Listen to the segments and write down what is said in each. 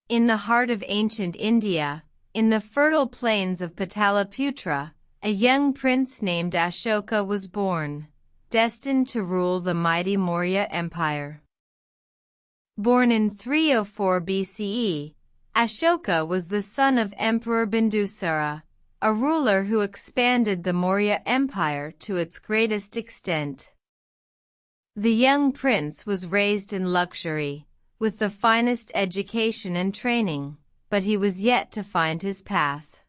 In the heart of ancient India, in the fertile plains of Pataliputra, a young prince named Ashoka was born, destined to rule the mighty Maurya Empire. Born in 304 BCE, Ashoka was the son of Emperor Bindusara, a ruler who expanded the Maurya Empire to its greatest extent. The young prince was raised in luxury, with the finest education and training, but he was yet to find his path.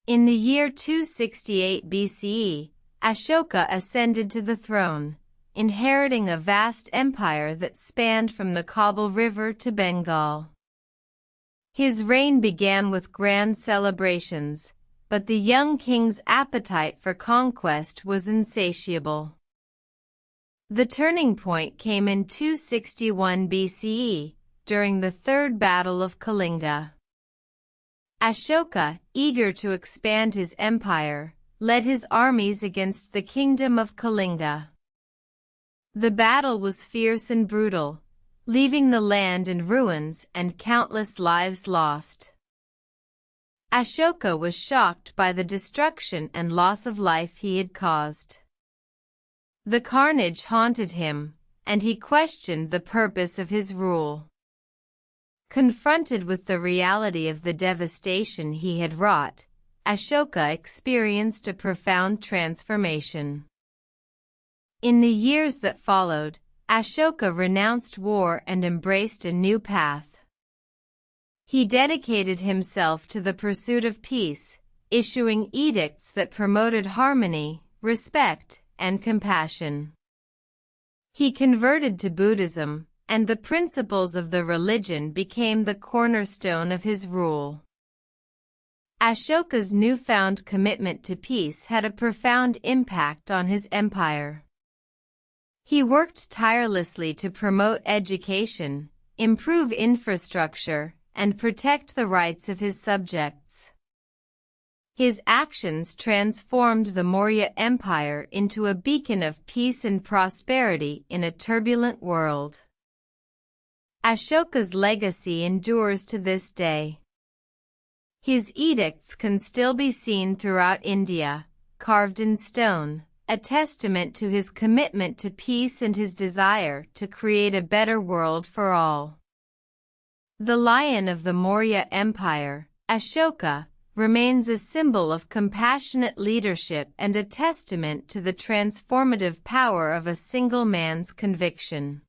In the year 268 BCE, Ashoka ascended to the throne, inheriting a vast empire that spanned from the Kabul River to Bengal. His reign began with grand celebrations, but the young king's appetite for conquest was insatiable. The turning point came in 261 BCE, during the Third Battle of Kalinga. Ashoka, eager to expand his empire, led his armies against the kingdom of Kalinga. The battle was fierce and brutal, leaving the land in ruins and countless lives lost. Ashoka was shocked by the destruction and loss of life he had caused. The carnage haunted him, and he questioned the purpose of his rule. Confronted with the reality of the devastation he had wrought, Ashoka experienced a profound transformation. In the years that followed, Ashoka renounced war and embraced a new path. He dedicated himself to the pursuit of peace, issuing edicts that promoted harmony, respect, and compassion. He converted to Buddhism, and the principles of the religion became the cornerstone of his rule. Ashoka's newfound commitment to peace had a profound impact on his empire. He worked tirelessly to promote education, improve infrastructure, and protect the rights of his subjects. His actions transformed the Maurya Empire into a beacon of peace and prosperity in a turbulent world. Ashoka's legacy endures to this day. His edicts can still be seen throughout India, carved in stone, a testament to his commitment to peace and his desire to create a better world for all. The lion of the Maurya Empire, Ashoka, remains a symbol of compassionate leadership and a testament to the transformative power of a single man's conviction.